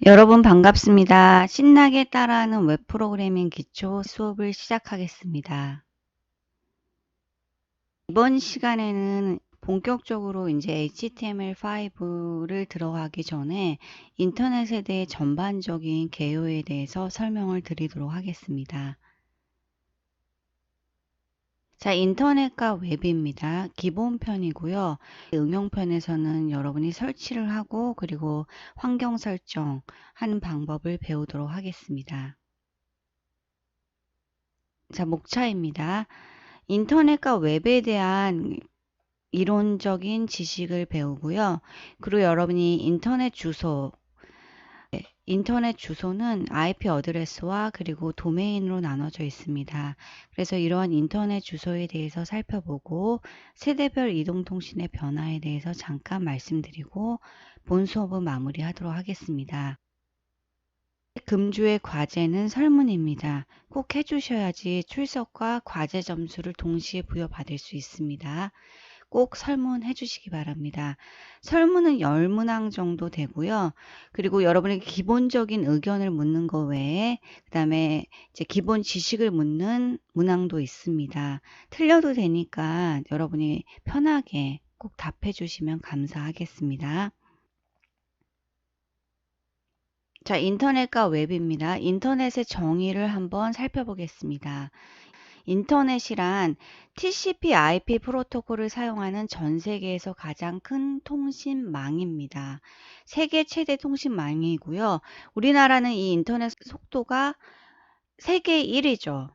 여러분 반갑습니다. 신나게 따라하는 웹 프로그래밍 기초 수업을 시작하겠습니다. 이번 시간에는 본격적으로 이제 HTML5를 들어가기 전에 인터넷에 대해 전반적인 개요에 대해서 설명을 드리도록 하겠습니다. 자, 인터넷과 웹입니다. 기본편이고요. 응용편에서는 여러분이 설치를 하고 그리고 환경 설정하는 방법을 배우도록 하겠습니다. 자, 목차입니다. 인터넷과 웹에 대한 이론적인 지식을 배우고요. 그리고 여러분이 인터넷 주소는 IP 어드레스와 그리고 도메인으로 나눠져 있습니다. 그래서 이러한 인터넷 주소에 대해서 살펴보고 세대별 이동통신의 변화에 대해서 잠깐 말씀드리고 본 수업은 마무리하도록 하겠습니다. 금주의 과제는 설문입니다. 꼭 해주셔야지 출석과 과제 점수를 동시에 부여받을 수 있습니다. 꼭 설문해 주시기 바랍니다. 설문은 10문항 정도 되고요. 그리고 여러분의 기본적인 의견을 묻는 거 외에 그 다음에 이제 기본 지식을 묻는 문항도 있습니다. 틀려도 되니까 여러분이 편하게 꼭 답해 주시면 감사하겠습니다. 자, 인터넷과 웹입니다. 인터넷의 정의를 한번 살펴보겠습니다. 인터넷이란 TCP/IP 프로토콜을 사용하는 전 세계에서 가장 큰 통신망입니다. 세계 최대 통신망이고요. 우리나라는 이 인터넷 속도가 세계 1위죠.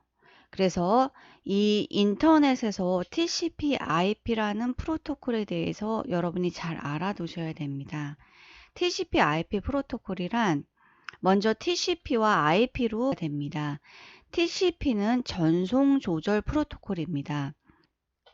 그래서 이 인터넷에서 TCP/IP라는 프로토콜에 대해서 여러분이 잘 알아두셔야 됩니다. TCP/IP 프로토콜이란 먼저 TCP와 IP로 됩니다. TCP는 전송 조절 프로토콜입니다.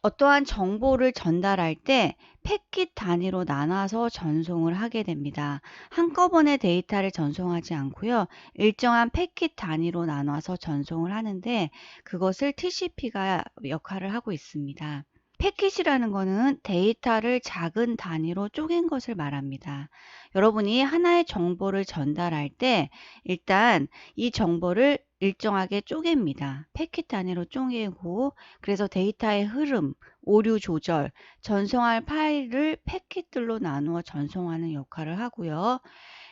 어떠한 정보를 전달할 때 패킷 단위로 나눠서 전송을 하게 됩니다. 한꺼번에 데이터를 전송하지 않고요. 일정한 패킷 단위로 나눠서 전송을 하는데 그것을 TCP가 역할을 하고 있습니다. 패킷이라는 것은 데이터를 작은 단위로 쪼갠 것을 말합니다. 여러분이 하나의 정보를 전달할 때 일단 이 정보를 일정하게 쪼갭니다. 패킷 단위로 쪼개고 그래서 데이터의 흐름, 오류 조절, 전송할 파일을 패킷들로 나누어 전송하는 역할을 하고요.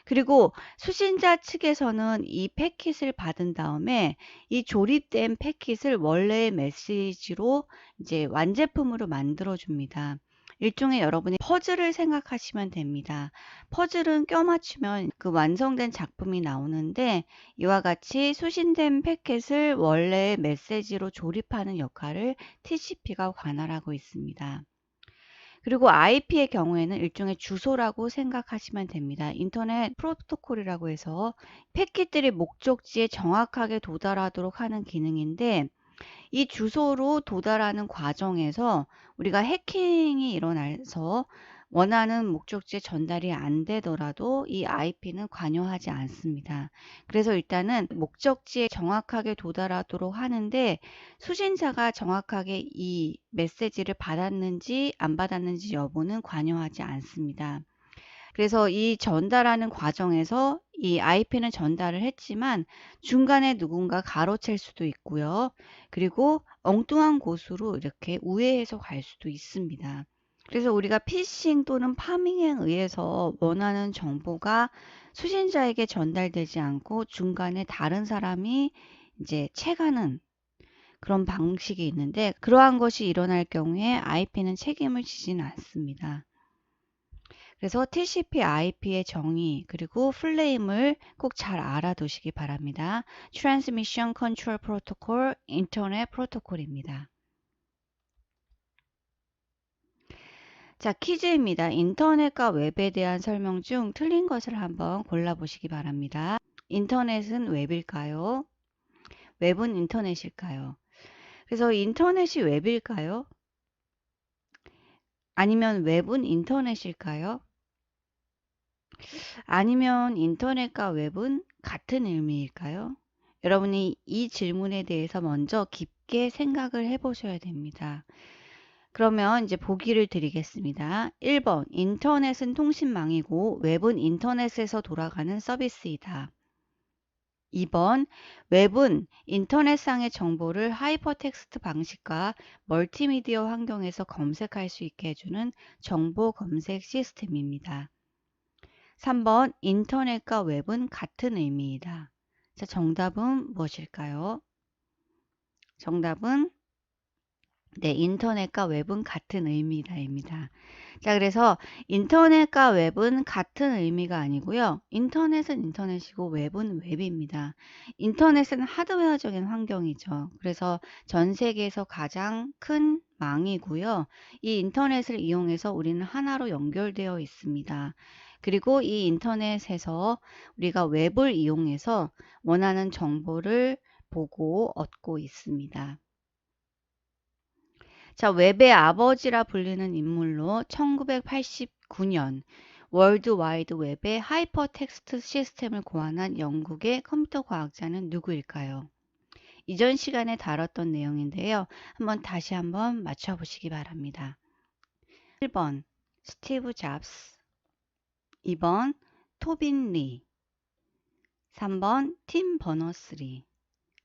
그리고 수신자 측에서는 이 패킷을 받은 다음에 이 조립된 패킷을 원래의 메시지로 이제 완제품으로 만들어 줍니다. 일종의 여러분이 퍼즐을 생각하시면 됩니다. 퍼즐은 껴맞추면 그 완성된 작품이 나오는데 이와 같이 수신된 패킷을 원래의 메시지로 조립하는 역할을 TCP가 관할하고 있습니다. 그리고 IP의 경우에는 일종의 주소라고 생각하시면 됩니다. 인터넷 프로토콜이라고 해서 패킷들이 목적지에 정확하게 도달하도록 하는 기능인데 이 주소로 도달하는 과정에서 우리가 해킹이 일어나서 원하는 목적지에 전달이 안 되더라도 이 IP는 관여하지 않습니다. 그래서 일단은 목적지에 정확하게 도달하도록 하는데 수신자가 정확하게 이 메시지를 받았는지 안 받았는지 여부는 관여하지 않습니다. 그래서 이 전달하는 과정에서 이 IP는 전달을 했지만 중간에 누군가 가로챌 수도 있고요. 그리고 엉뚱한 곳으로 이렇게 우회해서 갈 수도 있습니다. 그래서 우리가 피싱 또는 파밍에 의해서 원하는 정보가 수신자에게 전달되지 않고 중간에 다른 사람이 이제 채가는 그런 방식이 있는데 그러한 것이 일어날 경우에 IP는 책임을 지지는 않습니다. 그래서 TCP/IP의 정의 그리고 플레임을 꼭 잘 알아두시기 바랍니다. Transmission Control Protocol, 인터넷 프로토콜입니다. 자, 퀴즈입니다. 인터넷과 웹에 대한 설명 중 틀린 것을 한번 골라보시기 바랍니다. 인터넷은 웹일까요? 웹은 인터넷일까요? 그래서 인터넷이 웹일까요? 아니면 웹은 인터넷일까요? 아니면 인터넷과 웹은 같은 의미일까요? 여러분이 이 질문에 대해서 먼저 깊게 생각을 해 보셔야 됩니다. 그러면 이제 보기를 드리겠습니다. 1번 인터넷은 통신망이고 웹은 인터넷에서 돌아가는 서비스이다. 2번 웹은 인터넷상의 정보를 하이퍼텍스트 방식과 멀티미디어 환경에서 검색할 수 있게 해주는 정보 검색 시스템입니다. 3번 인터넷과 웹은 같은 의미이다. 자, 정답은 무엇일까요? 정답은 네, 인터넷과 웹은 같은 의미다입니다. 자, 그래서 인터넷과 웹은 같은 의미가 아니고요. 인터넷은 인터넷이고 웹은 웹입니다. 인터넷은 하드웨어적인 환경이죠. 그래서 전 세계에서 가장 큰 망이고요. 이 인터넷을 이용해서 우리는 하나로 연결되어 있습니다. 그리고 이 인터넷에서 우리가 웹을 이용해서 원하는 정보를 보고 얻고 있습니다. 자, 웹의 아버지라 불리는 인물로 1989년 월드 와이드 웹의 하이퍼텍스트 시스템을 고안한 영국의 컴퓨터 과학자는 누구일까요? 이전 시간에 다뤘던 내용인데요. 다시 한번 맞춰보시기 바랍니다. 1번 스티브 잡스, 2번 토빈 리, 3번 팀 버너스리.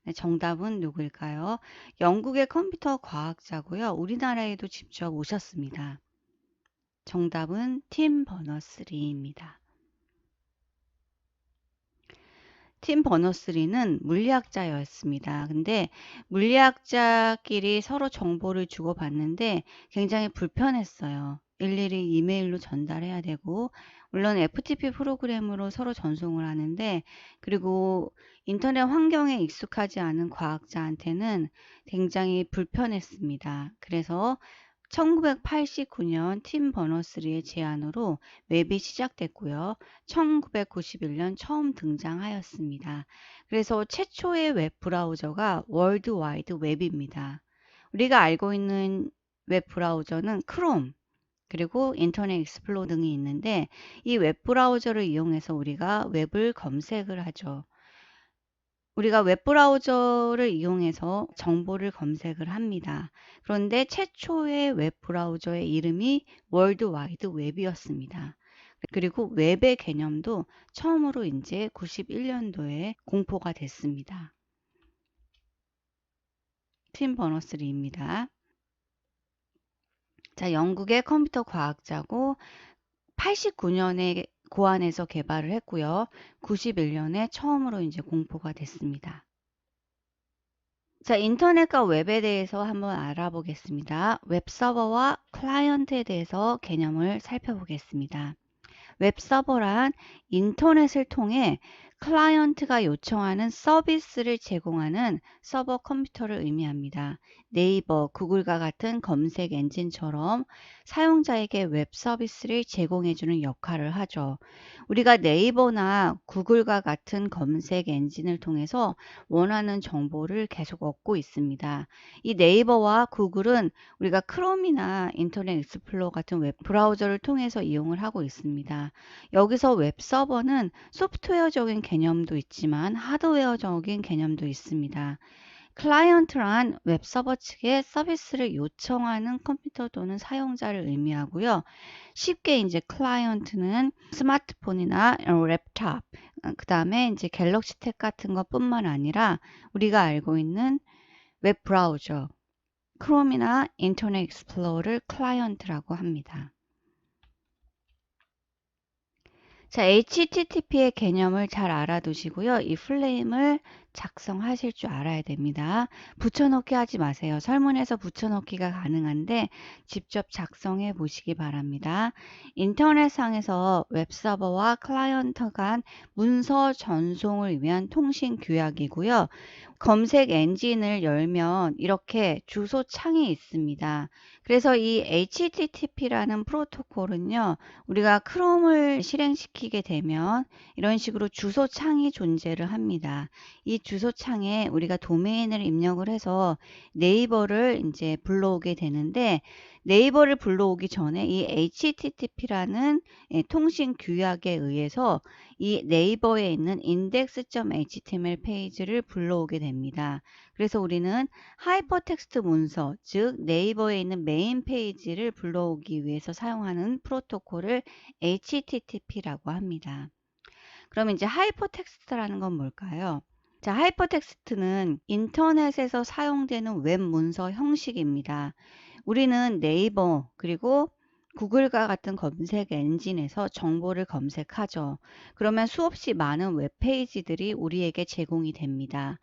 네, 정답은 누구일까요? 영국의 컴퓨터 과학자고요. 우리나라에도 직접 오셨습니다. 정답은 팀 버너스리입니다. 팀 버너스리는 물리학자였습니다. 근데 물리학자끼리 서로 정보를 주고받는데 굉장히 불편했어요. 일일이 이메일로 전달해야 되고, 물론 FTP 프로그램으로 서로 전송을 하는데, 그리고 인터넷 환경에 익숙하지 않은 과학자한테는 굉장히 불편했습니다. 그래서 1989년 팀 버너스리의 제안으로 웹이 시작됐고요. 1991년 처음 등장하였습니다. 그래서 최초의 웹 브라우저가 월드 와이드 웹입니다. 우리가 알고 있는 웹 브라우저는 크롬, 그리고 인터넷 익스플로러 등이 있는데 이 웹 브라우저를 이용해서 우리가 웹을 검색을 하죠. 우리가 웹브라우저를 이용해서 정보를 검색을 합니다. 그런데 최초의 웹브라우저의 이름이 월드 와이드 웹이었습니다. 그리고 웹의 개념도 처음으로 이제 91년도에 공포가 됐습니다. 팀 버너스리입니다. 자, 영국의 컴퓨터 과학자고 89년에 고안해서 개발을 했고요. 91년에 처음으로 이제 공포가 됐습니다. 자, 인터넷과 웹에 대해서 한번 알아보겠습니다. 웹 서버와 클라이언트에 대해서 개념을 살펴보겠습니다. 웹 서버란 인터넷을 통해 클라이언트가 요청하는 서비스를 제공하는 서버 컴퓨터를 의미합니다. 네이버, 구글과 같은 검색 엔진처럼 사용자에게 웹 서비스를 제공해주는 역할을 하죠. 우리가 네이버나 구글과 같은 검색 엔진을 통해서 원하는 정보를 계속 얻고 있습니다. 이 네이버와 구글은 우리가 크롬이나 인터넷 익스플로러 같은 웹 브라우저를 통해서 이용을 하고 있습니다. 여기서 웹 서버는 소프트웨어적인 개념도 있지만 하드웨어적인 개념도 있습니다. 클라이언트란 웹 서버 측에 서비스를 요청하는 컴퓨터 또는 사용자를 의미하고요. 쉽게 이제 클라이언트는 스마트폰이나 랩탑, 그 다음에 이제 갤럭시 탭 같은 것뿐만 아니라 우리가 알고 있는 웹 브라우저, 크롬이나 인터넷 익스플로러를 클라이언트라고 합니다. 자, HTTP의 개념을 잘 알아두시고요. 이 플레임을 작성하실 줄 알아야 됩니다. 붙여넣기 하지 마세요. 설문에서 붙여넣기가 가능한데 직접 작성해 보시기 바랍니다. 인터넷상에서 웹서버와 클라이언트 간 문서 전송을 위한 통신 규약이고요. 검색 엔진을 열면 이렇게 주소 창이 있습니다. 그래서 이 HTTP라는 프로토콜은요, 우리가 크롬을 실행시키게 되면 이런 식으로 주소 창이 존재를 합니다. 이 주소 창에 우리가 도메인을 입력을 해서 네이버를 이제 불러오게 되는데 네이버를 불러오기 전에 이 HTTP라는 통신 규약에 의해서 이 네이버에 있는 index.html 페이지를 불러오게 됩니다. 그래서 우리는 하이퍼텍스트 문서, 즉 네이버에 있는 메인 페이지를 불러오기 위해서 사용하는 프로토콜을 HTTP라고 합니다. 그럼 이제 하이퍼텍스트라는 건 뭘까요? 자, 하이퍼텍스트는 인터넷에서 사용되는 웹 문서 형식입니다. 우리는 네이버 그리고 구글과 같은 검색 엔진에서 정보를 검색하죠. 그러면 수없이 많은 웹페이지들이 우리에게 제공이 됩니다.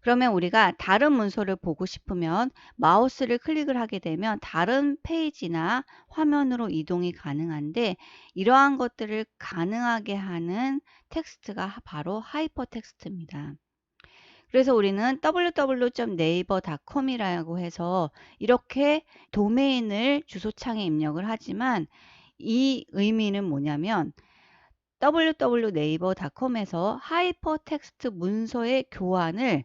그러면 우리가 다른 문서를 보고 싶으면 마우스를 클릭을 하게 되면 다른 페이지나 화면으로 이동이 가능한데, 이러한 것들을 가능하게 하는 텍스트가 바로 하이퍼텍스트입니다. 그래서 우리는 www.naver.com이라고 해서 이렇게 도메인을 주소창에 입력을 하지만, 이 의미는 뭐냐면 www.naver.com에서 하이퍼텍스트 문서의 교환을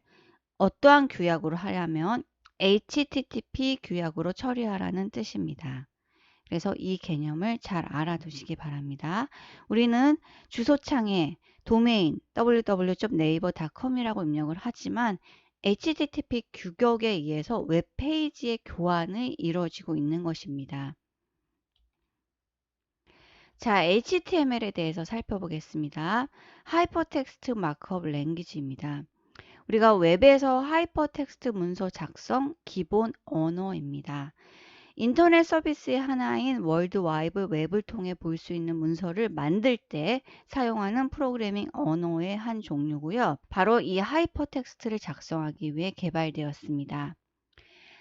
어떠한 규약으로 하려면 HTTP 규약으로 처리하라는 뜻입니다. 그래서 이 개념을 잘 알아두시기 바랍니다. 우리는 주소창에 도메인 www.naver.com이라고 입력을 하지만 HTTP 규격에 의해서 웹페이지의 교환이 이루어지고 있는 것입니다. 자, HTML에 대해서 살펴보겠습니다. 하이퍼텍스트 마크업 랭귀지입니다. 우리가 웹에서 하이퍼텍스트 문서 작성 기본 언어입니다. 인터넷 서비스의 하나인 월드와이드 웹을 통해 볼 수 있는 문서를 만들 때 사용하는 프로그래밍 언어의 한 종류고요. 바로 이 하이퍼텍스트를 작성하기 위해 개발되었습니다.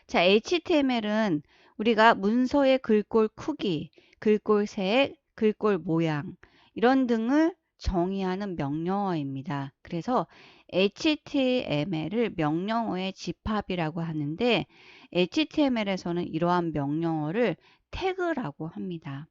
자, HTML은 우리가 문서의 글꼴 크기, 글꼴 색, 글꼴 모양 이런 등을 정의하는 명령어입니다. 그래서 HTML을 명령어의 집합이라고 하는데, HTML에서는 이러한 명령어를 태그라고 합니다.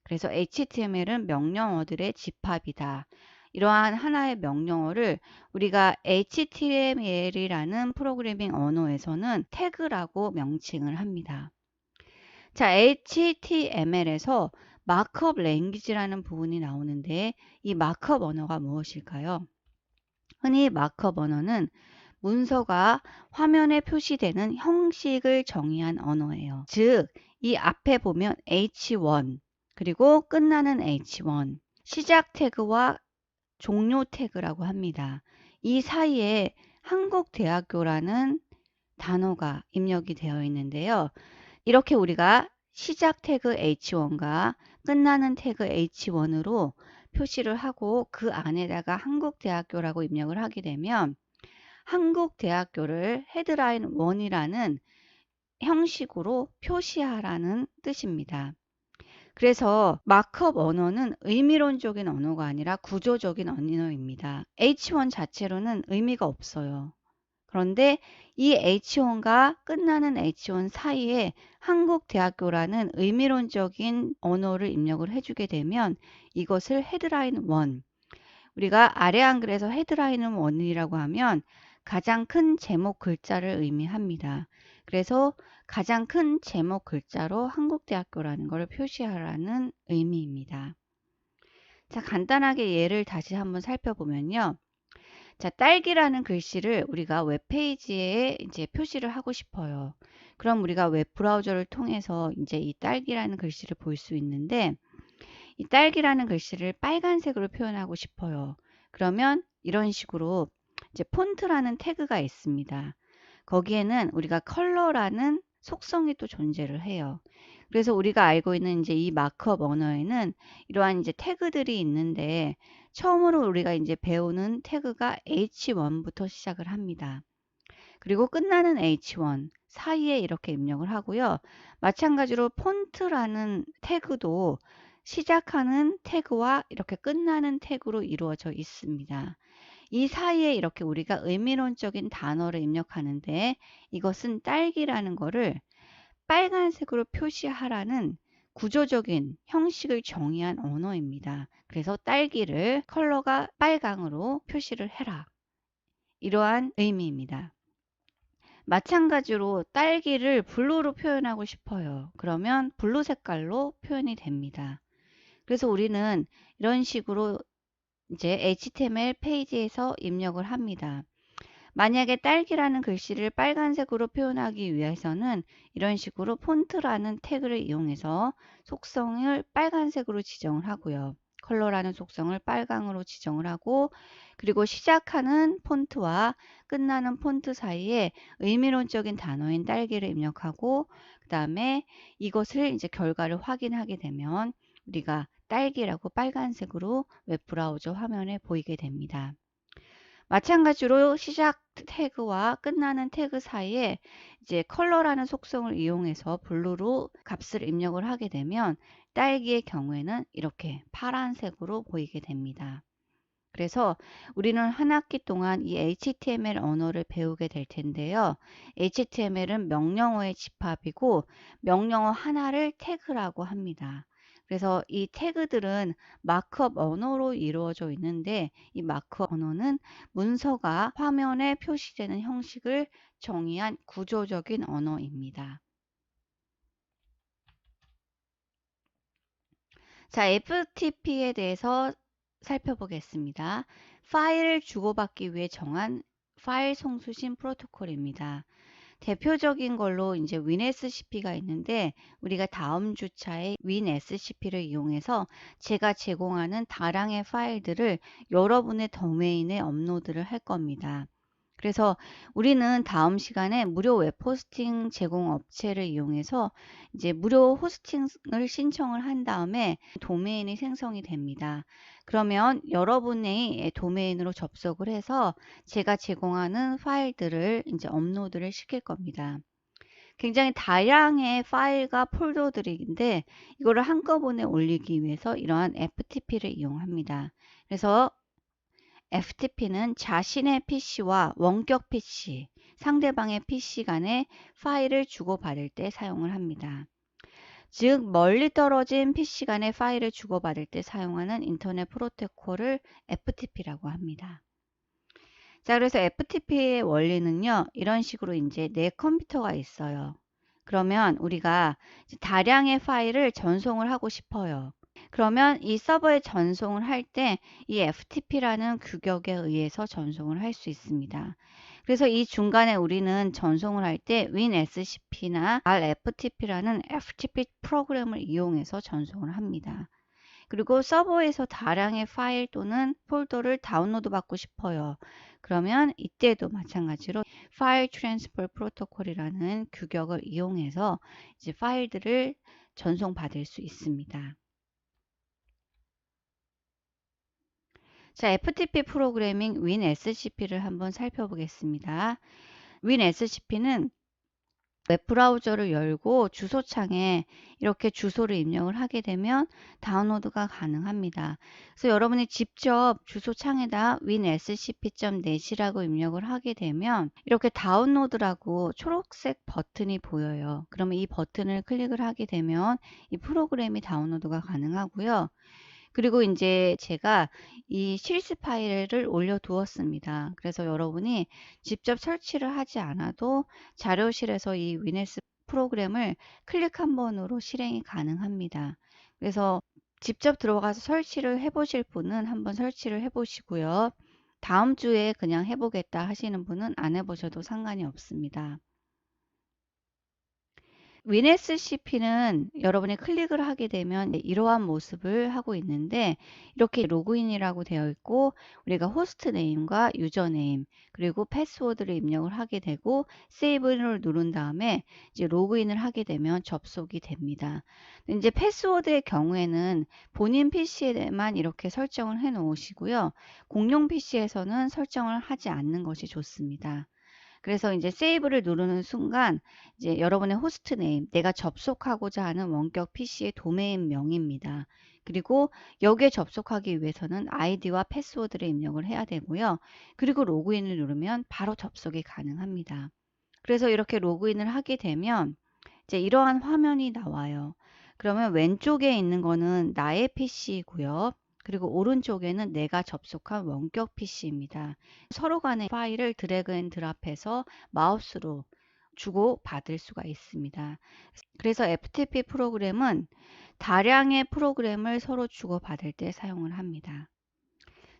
그래서 HTML은 명령어들의 집합이다. 이러한 하나의 명령어를 우리가 HTML이라는 프로그래밍 언어에서는 태그라고 명칭을 합니다. 자, HTML에서 마크업 랭귀지라는 부분이 나오는데, 이 마크업 언어가 무엇일까요? 흔히 마크업 언어는 문서가 화면에 표시되는 형식을 정의한 언어예요. 즉, 이 앞에 보면 H1 그리고 끝나는 H1, 시작 태그와 종료 태그라고 합니다. 이 사이에 한국대학교라는 단어가 입력이 되어 있는데요. 이렇게 우리가 시작 태그 H1과 끝나는 태그 H1으로 표시를 하고 그 안에다가 한국대학교라고 입력을 하게 되면 한국대학교를 헤드라인 1이라는 형식으로 표시하라는 뜻입니다. 그래서 마크업 언어는 의미론적인 언어가 아니라 구조적인 언어입니다. H1 자체로는 의미가 없어요. 그런데 이 H1과 끝나는 H1 사이에 한국대학교라는 의미론적인 언어를 입력을 해주게 되면 이것을 헤드라인 1, 우리가 아래 한글에서 헤드라인 1이라고 하면 가장 큰 제목 글자를 의미합니다. 그래서 가장 큰 제목 글자로 한국대학교라는 걸 표시하라는 의미입니다. 자, 간단하게 예를 다시 한번 살펴보면요. 자, 딸기라는 글씨를 우리가 웹페이지에 이제 표시를 하고 싶어요. 그럼 우리가 웹 브라우저를 통해서 이제 이 딸기라는 글씨를 볼 수 있는데, 이 딸기라는 글씨를 빨간색으로 표현하고 싶어요. 그러면 이런 식으로 이제 폰트라는 태그가 있습니다. 거기에는 우리가 컬러라는 속성이 또 존재를 해요. 그래서 우리가 알고 있는 이제 이 마크업 언어에는 이러한 이제 태그들이 있는데, 처음으로 우리가 이제 배우는 태그가 H1부터 시작을 합니다. 그리고 끝나는 H1 사이에 이렇게 입력을 하고요. 마찬가지로 폰트라는 태그도 시작하는 태그와 이렇게 끝나는 태그로 이루어져 있습니다. 이 사이에 이렇게 우리가 의미론적인 단어를 입력하는데, 이것은 딸기라는 거를 빨간색으로 표시하라는 구조적인 형식을 정의한 언어입니다. 그래서 딸기를 컬러가 빨강으로 표시를 해라. 이러한 의미입니다. 마찬가지로 딸기를 블루로 표현하고 싶어요. 그러면 블루 색깔로 표현이 됩니다. 그래서 우리는 이런 식으로 이제 HTML 페이지에서 입력을 합니다. 만약에 딸기라는 글씨를 빨간색으로 표현하기 위해서는 이런 식으로 폰트라는 태그를 이용해서 속성을 빨간색으로 지정을 하고요. 컬러라는 속성을 빨강으로 지정을 하고, 그리고 시작하는 폰트와 끝나는 폰트 사이에 의미론적인 단어인 딸기를 입력하고, 그 다음에 이것을 이제 결과를 확인하게 되면 우리가 딸기라고 빨간색으로 웹브라우저 화면에 보이게 됩니다. 마찬가지로 시작 태그와 끝나는 태그 사이에 이제 컬러라는 속성을 이용해서 블루로 값을 입력을 하게 되면 딸기의 경우에는 이렇게 파란색으로 보이게 됩니다. 그래서 우리는 한 학기 동안 이 HTML 언어를 배우게 될 텐데요. HTML은 명령어의 집합이고 명령어 하나를 태그라고 합니다. 그래서 이 태그들은 마크업 언어로 이루어져 있는데, 이 마크업 언어는 문서가 화면에 표시되는 형식을 정의한 구조적인 언어입니다. 자, FTP에 대해서 살펴보겠습니다. 파일을 주고받기 위해 정한 파일 송수신 프로토콜입니다. 대표적인 걸로 이제 WinSCP가 있는데, 우리가 다음 주차에 WinSCP를 이용해서 제가 제공하는 다량의 파일들을 여러분의 도메인에 업로드를 할 겁니다. 그래서 우리는 다음 시간에 무료 웹 호스팅 제공 업체를 이용해서 이제 무료 호스팅을 신청을 한 다음에 도메인이 생성이 됩니다. 그러면 여러분의 도메인으로 접속을 해서 제가 제공하는 파일들을 이제 업로드를 시킬 겁니다. 굉장히 다량의 파일과 폴더들인데 이거를 한꺼번에 올리기 위해서 이러한 FTP를 이용합니다. 그래서 FTP는 자신의 PC와 원격 PC, 상대방의 PC 간에 파일을 주고받을 때 사용을 합니다. 즉, 멀리 떨어진 PC 간의 파일을 주고받을 때 사용하는 인터넷 프로토콜을 FTP라고 합니다. 자, 그래서 FTP의 원리는요, 이런 식으로 이제 내 컴퓨터가 있어요. 그러면 우리가 다량의 파일을 전송을 하고 싶어요. 그러면 이 서버에 전송을 할 때 이 FTP라는 규격에 의해서 전송을 할 수 있습니다. 그래서 이 중간에 우리는 전송을 할 때 WinSCP나 RFTP라는 FTP 프로그램을 이용해서 전송을 합니다. 그리고 서버에서 다량의 파일 또는 폴더를 다운로드 받고 싶어요. 그러면 이때도 마찬가지로 파일 트랜스퍼 프로토콜이라는 규격을 이용해서 이제 파일들을 전송받을 수 있습니다. 자, FTP 프로그래밍 WinSCP를 한번 살펴보겠습니다. WinSCP는 웹브라우저를 열고 주소창에 이렇게 주소를 입력을 하게 되면 다운로드가 가능합니다. 그래서 여러분이 직접 주소창에다 winscp.net이라고 입력을 하게 되면 이렇게 다운로드라고 초록색 버튼이 보여요. 그러면 이 버튼을 클릭을 하게 되면 이 프로그램이 다운로드가 가능하고요. 그리고 이제 제가 이 실습 파일을 올려 두었습니다. 그래서 여러분이 직접 설치를 하지 않아도 자료실에서 이 위네스 프로그램을 클릭 한 번으로 실행이 가능합니다. 그래서 직접 들어가서 설치를 해 보실 분은 한번 설치를 해 보시고요. 다음 주에 그냥 해보겠다 하시는 분은 안 해보셔도 상관이 없습니다. WinSCP는 여러분이 클릭을 하게 되면 이러한 모습을 하고 있는데, 이렇게 로그인이라고 되어 있고 우리가 호스트 네임과 유저 네임 그리고 패스워드를 입력을 하게 되고 세이브를 누른 다음에 이제 로그인을 하게 되면 접속이 됩니다. 이제 패스워드의 경우에는 본인 PC에만 이렇게 설정을 해 놓으시고요. 공용 PC에서는 설정을 하지 않는 것이 좋습니다. 그래서 이제 세이브를 누르는 순간 이제 여러분의 호스트 네임, 내가 접속하고자 하는 원격 PC의 도메인 명입니다. 그리고 여기에 접속하기 위해서는 아이디와 패스워드를 입력을 해야 되고요. 그리고 로그인을 누르면 바로 접속이 가능합니다. 그래서 이렇게 로그인을 하게 되면 이제 이러한 화면이 나와요. 그러면 왼쪽에 있는 거는 나의 PC이고요. 그리고 오른쪽에는 내가 접속한 원격 PC입니다. 서로 간의 파일을 드래그 앤 드랍해서 마우스로 주고 받을 수가 있습니다. 그래서 FTP 프로그램은 다량의 프로그램을 서로 주고받을 때 사용을 합니다.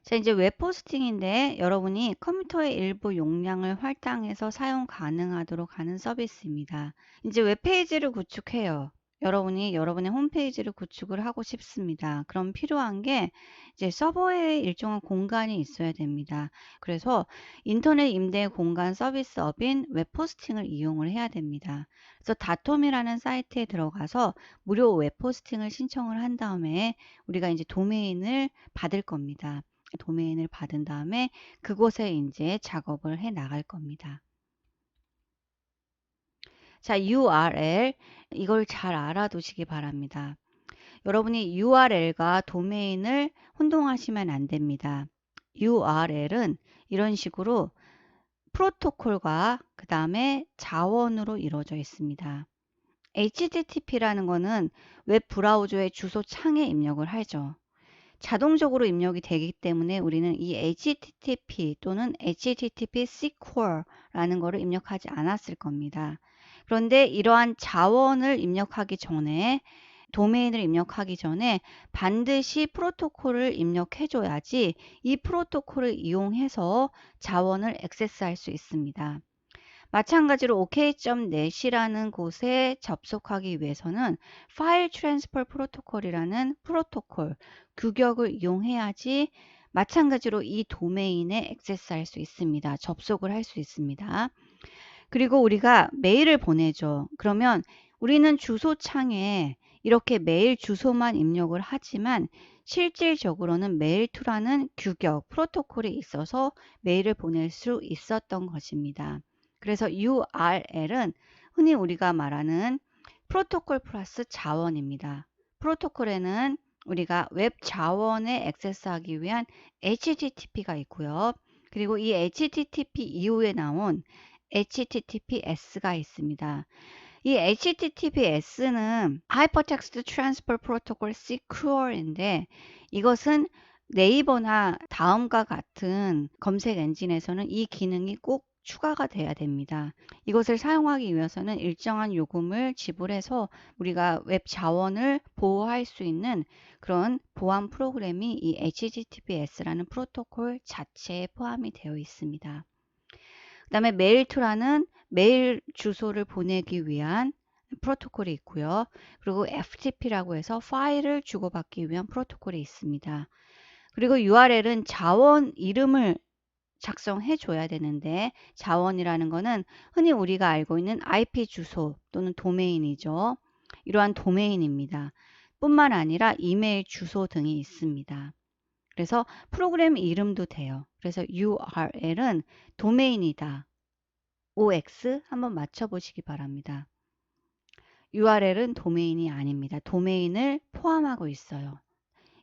자, 이제 웹 호스팅인데 여러분이 컴퓨터의 일부 용량을 할당해서 사용 가능하도록 하는 서비스입니다. 이제 웹페이지를 구축해요. 여러분이 여러분의 홈페이지를 구축을 하고 싶습니다. 그럼 필요한 게 이제 서버에 일정한 공간이 있어야 됩니다. 그래서 인터넷 임대 공간 서비스업인 웹 호스팅을 이용을 해야 됩니다. 그래서 다톰이라는 사이트에 들어가서 무료 웹 호스팅을 신청을 한 다음에 우리가 이제 도메인을 받을 겁니다. 도메인을 받은 다음에 그곳에 이제 작업을 해 나갈 겁니다. 자, URL 이걸 잘 알아두시기 바랍니다. 여러분이 URL과 도메인을 혼동하시면 안 됩니다. URL은 이런 식으로 프로토콜과 그 다음에 자원으로 이루어져 있습니다. HTTP라는 거는 웹 브라우저의 주소 창에 입력을 하죠. 자동적으로 입력이 되기 때문에 우리는 이 HTTP 또는 HTTP SQL라는 거를 입력하지 않았을 겁니다. 그런데 이러한 자원을 입력하기 전에 도메인을 입력하기 전에 반드시 프로토콜을 입력해 줘야지 이 프로토콜을 이용해서 자원을 액세스할 수 있습니다. 마찬가지로 OK.net이라는 곳에 접속하기 위해서는 파일 트랜스퍼 프로토콜이라는 프로토콜 규격을 이용해야지 마찬가지로 이 도메인에 액세스할 수 있습니다. 접속을 할 수 있습니다. 그리고 우리가 메일을 보내죠. 그러면 우리는 주소창에 이렇게 메일 주소만 입력을 하지만 실질적으로는 메일2라는 규격, 프로토콜이 있어서 메일을 보낼 수 있었던 것입니다. 그래서 URL은 흔히 우리가 말하는 프로토콜 플러스 자원입니다. 프로토콜에는 우리가 웹 자원에 액세스하기 위한 HTTP가 있고요. 그리고 이 HTTP 이후에 나온 HTTPS가 있습니다. 이 HTTPS는 Hypertext Transfer Protocol SQL인데 이것은 네이버나 다음과 같은 검색 엔진에서는 이 기능이 꼭 추가가 돼야 됩니다. 이것을 사용하기 위해서는 일정한 요금을 지불해서 우리가 웹 자원을 보호할 수 있는 그런 보안 프로그램이 이 HTTPS라는 프로토콜 자체에 포함이 되어 있습니다. 그 다음에 메일2라는 메일 주소를 보내기 위한 프로토콜이 있고요. 그리고 FTP라고 해서 파일을 주고받기 위한 프로토콜이 있습니다. 그리고 URL은 자원 이름을 작성해 줘야 되는데 자원이라는 거는 흔히 우리가 알고 있는 IP 주소 또는 도메인이죠. 이러한 도메인입니다. 뿐만 아니라 이메일 주소 등이 있습니다. 그래서 프로그램 이름도 돼요. 그래서 URL은 도메인이다. OX 한번 맞춰보시기 바랍니다. URL은 도메인이 아닙니다. 도메인을 포함하고 있어요.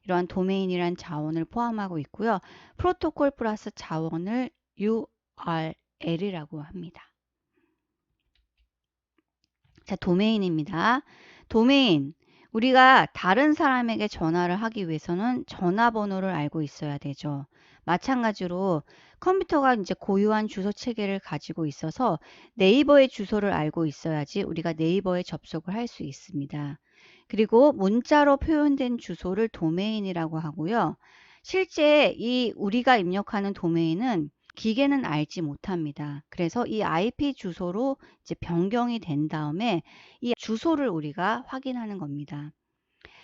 이러한 도메인이란 자원을 포함하고 있고요. 프로토콜 플러스 자원을 URL이라고 합니다. 자, 도메인입니다. 도메인. 우리가 다른 사람에게 전화를 하기 위해서는 전화번호를 알고 있어야 되죠. 마찬가지로 컴퓨터가 이제 고유한 주소 체계를 가지고 있어서 네이버의 주소를 알고 있어야지 우리가 네이버에 접속을 할 수 있습니다. 그리고 문자로 표현된 주소를 도메인이라고 하고요. 실제 이 우리가 입력하는 도메인은 기계는 알지 못합니다. 그래서 이 IP 주소로 이제 변경이 된 다음에 이 주소를 우리가 확인하는 겁니다.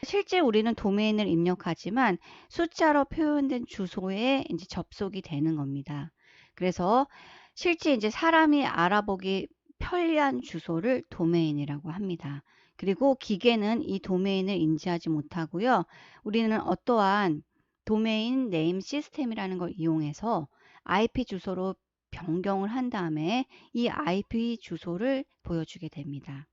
실제 우리는 도메인을 입력하지만 숫자로 표현된 주소에 이제 접속이 되는 겁니다. 그래서 실제 이제 사람이 알아보기 편리한 주소를 도메인이라고 합니다. 그리고 기계는 이 도메인을 인지하지 못하고요. 우리는 어떠한 도메인 네임 시스템이라는 걸 이용해서 IP 주소로 변경을 한 다음에 이 IP 주소를 보여주게 됩니다.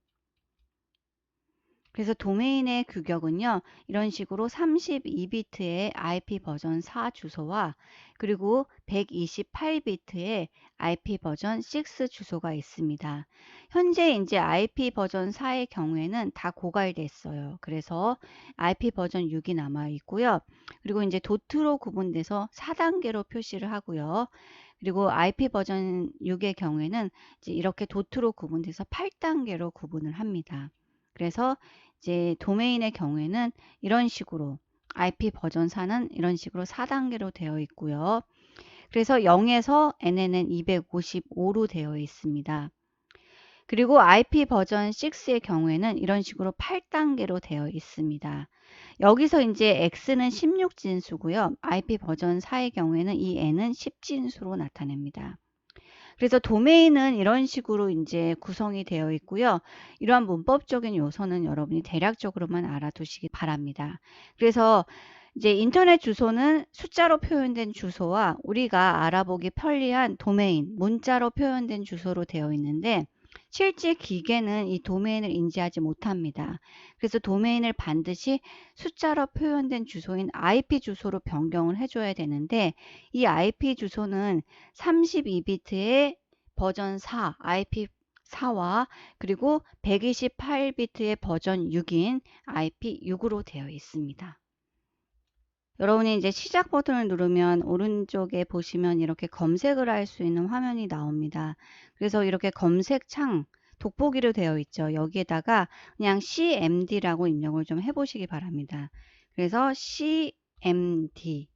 그래서 도메인의 규격은요, 이런 식으로 32비트의 IP 버전 4 주소와 그리고 128비트의 IP 버전 6 주소가 있습니다. 현재 이제 IP 버전 4의 경우에는 다 고갈됐어요. 그래서 IP 버전 6이 남아 있고요. 그리고 이제 도트로 구분돼서 4단계로 표시를 하고요. 그리고 IP 버전 6의 경우에는 이제 이렇게 도트로 구분돼서 8단계로 구분을 합니다. 그래서 이제 도메인의 경우에는 이런 식으로 IP 버전 4는 이런 식으로 4단계로 되어 있고요. 그래서 0에서 NNN 255로 되어 있습니다. 그리고 IP 버전 6의 경우에는 이런 식으로 8단계로 되어 있습니다. 여기서 이제 X는 16진수고요. IP 버전 4의 경우에는 이 N은 10진수로 나타냅니다. 그래서 도메인은 이런 식으로 이제 구성이 되어 있고요. 이러한 문법적인 요소는 여러분이 대략적으로만 알아두시기 바랍니다. 그래서 이제 인터넷 주소는 숫자로 표현된 주소와 우리가 알아보기 편리한 도메인, 문자로 표현된 주소로 되어 있는데 실제 기계는 이 도메인을 인지하지 못합니다. 그래서 도메인을 반드시 숫자로 표현된 주소인 IP 주소로 변경을 해줘야 되는데 이 IP 주소는 32비트의 버전 4, IP4와 그리고 128비트의 버전 6인 IP6으로 되어 있습니다. 여러분이 이제 시작 버튼을 누르면 오른쪽에 보시면 이렇게 검색을 할 수 있는 화면이 나옵니다. 그래서 이렇게 검색창 돋보기로 되어 있죠. 여기에다가 그냥 CMD라고 입력을 좀 해보시기 바랍니다. 그래서 CMD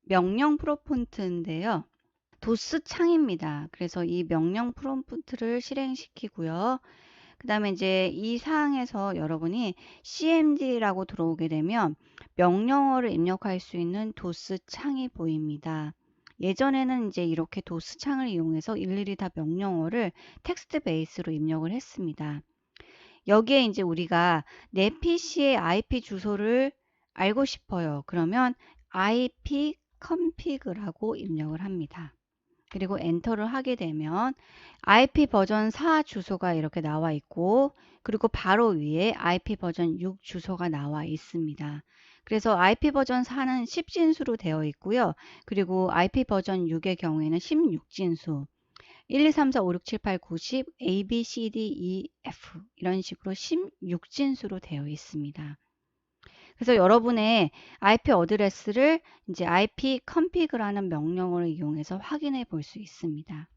명령 프롬프트인데요. 도스 창입니다. 그래서 이 명령 프롬프트를 실행시키고요. 그 다음에 이제 이 사항에서 여러분이 CMD라고 들어오게 되면 명령어를 입력할 수 있는 도스 창이 보입니다. 예전에는 이제 이렇게 도스 창을 이용해서 일일이 다 명령어를 텍스트 베이스로 입력을 했습니다. 여기에 이제 우리가 내 PC의 IP 주소를 알고 싶어요. 그러면 IP config라고 입력을 합니다. 그리고 엔터를 하게 되면 IP 버전 4 주소가 이렇게 나와 있고 그리고 바로 위에 IP 버전 6 주소가 나와 있습니다. 그래서 IP 버전 4는 10진수로 되어 있고요. 그리고 IP 버전 6의 경우에는 16진수 1, 2, 3, 4, 5, 6, 7, 8, 9, 10, A, B, C, D, E, F 이런 식으로 16진수로 되어 있습니다. 그래서 여러분의 IP 어드레스를 이제 IP config라는 명령어를 이용해서 확인해 볼 수 있습니다.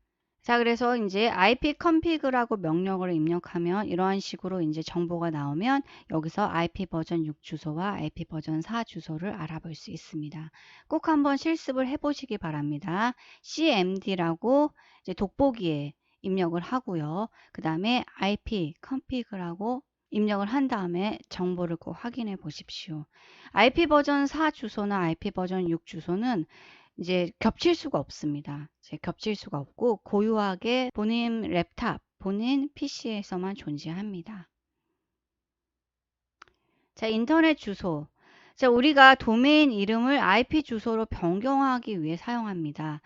자, 그래서 이제 IP config라고 명령어를 입력하면 이러한 식으로 이제 정보가 나오면 여기서 IP 버전 6 주소와 IP 버전 4 주소를 알아볼 수 있습니다. 꼭 한번 실습을 해 보시기 바랍니다. CMD라고 이제 돋보기에 입력을 하고요. 그 다음에 IP config라고 입력을 한 다음에 정보를 꼭 확인해 보십시오. IP 버전 4 주소나 IP 버전 6 주소는 이제 겹칠 수가 없습니다. 겹칠 수가 없고 고유하게 본인 랩탑, 본인 PC에서만 존재합니다. 자, 인터넷 주소. 자, 우리가 도메인 이름을 IP 주소로 변경하기 위해 사용합니다.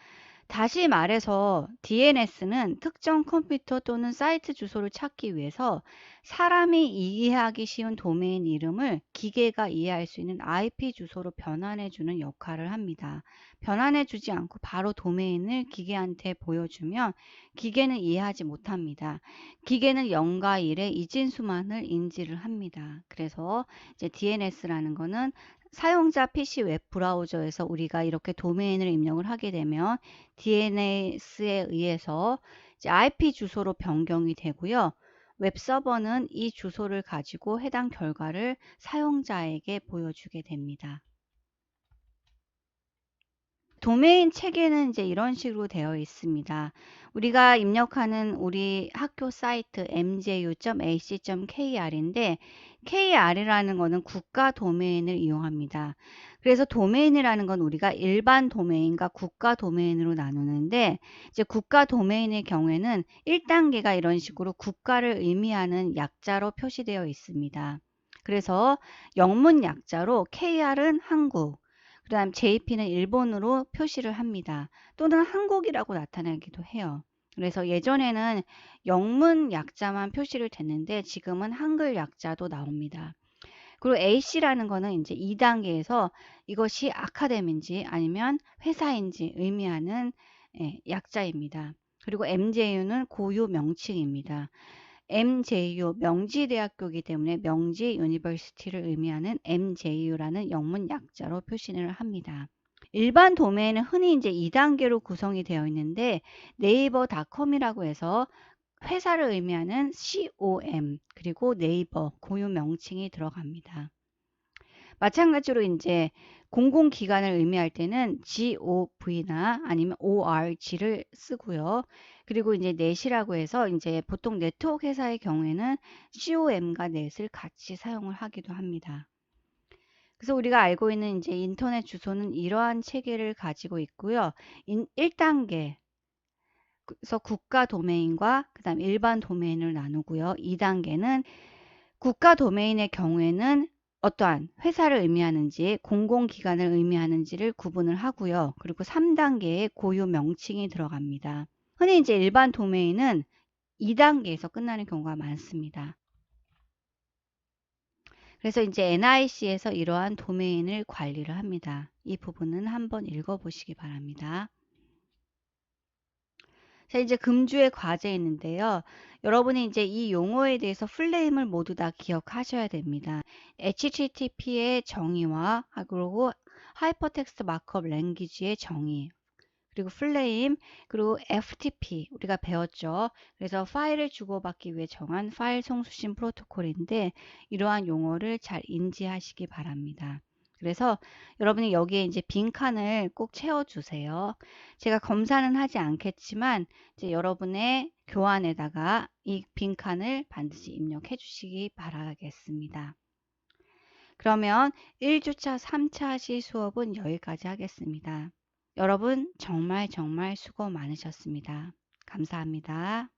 다시 말해서 DNS는 특정 컴퓨터 또는 사이트 주소를 찾기 위해서 사람이 이해하기 쉬운 도메인 이름을 기계가 이해할 수 있는 IP 주소로 변환해 주는 역할을 합니다. 변환해 주지 않고 바로 도메인을 기계한테 보여주면 기계는 이해하지 못합니다. 기계는 0과 1의 이진수만을 인지를 합니다. 그래서 이제 DNS라는 거는 사용자 PC 웹 브라우저에서 우리가 이렇게 도메인을 입력을 하게 되면 DNS에 의해서 이제 IP 주소로 변경이 되고요. 웹서버는 이 주소를 가지고 해당 결과를 사용자에게 보여주게 됩니다. 도메인 체계는 이제 이런 식으로 되어 있습니다. 우리가 입력하는 우리 학교 사이트 mju.ac.kr인데 kr이라는 거는 국가 도메인을 이용합니다. 그래서 도메인이라는 건 우리가 일반 도메인과 국가 도메인으로 나누는데 이제 국가 도메인의 경우에는 1단계가 이런 식으로 국가를 의미하는 약자로 표시되어 있습니다. 그래서 영문 약자로 kr은 한국, 그 다음 JP는 일본으로 표시를 합니다. 또는 한국이라고 나타나기도 해요. 그래서 예전에는 영문 약자만 표시를 됐는데 지금은 한글 약자도 나옵니다. 그리고 A씨라는 거는 이제 2단계에서 이것이 아카데미인지 아니면 회사인지 의미하는 약자입니다. 그리고 MJU는 고유 명칭입니다. MJU 명지대학교이기 때문에 명지 유니버시티를 의미하는 MJU라는 영문 약자로 표시를 합니다. 일반 도메인은 흔히 이제 2단계로 구성이 되어 있는데 네이버닷컴이라고 해서 회사를 의미하는 com 그리고 네이버 고유 명칭이 들어갑니다. 마찬가지로 이제 공공기관을 의미할 때는 gov나 아니면 org를 쓰고요. 그리고 이제 넷이라고 해서 이제 보통 네트워크 회사의 경우에는 com과 넷을 같이 사용을 하기도 합니다. 그래서 우리가 알고 있는 이제 인터넷 주소는 이러한 체계를 가지고 있고요. 1단계 그래서 국가 도메인과 그다음 일반 도메인을 나누고요. 2단계는 국가 도메인의 경우에는 어떠한 회사를 의미하는지 공공기관을 의미하는지를 구분을 하고요. 그리고 3단계에 고유 명칭이 들어갑니다. 흔히 이제 일반 도메인은 2단계에서 끝나는 경우가 많습니다. 그래서 이제 NIC에서 이러한 도메인을 관리를 합니다. 이 부분은 한번 읽어보시기 바랍니다. 자, 이제 금주의 과제 있는데요. 여러분이 이제 이 용어에 대해서 플레임을 모두 다 기억하셔야 됩니다. HTTP의 정의와 그리고 하이퍼텍스트 마크업 랭귀지의 정의, 그리고 플레임, 그리고 FTP 우리가 배웠죠. 그래서 파일을 주고받기 위해 정한 파일 송수신 프로토콜인데 이러한 용어를 잘 인지하시기 바랍니다. 그래서 여러분이 여기에 이제 빈칸을 꼭 채워주세요. 제가 검사는 하지 않겠지만 이제 여러분의 교환에다가 이 빈칸을 반드시 입력해 주시기 바라겠습니다. 그러면 1주차, 3차 시 수업은 여기까지 하겠습니다. 여러분 정말 수고 많으셨습니다. 감사합니다.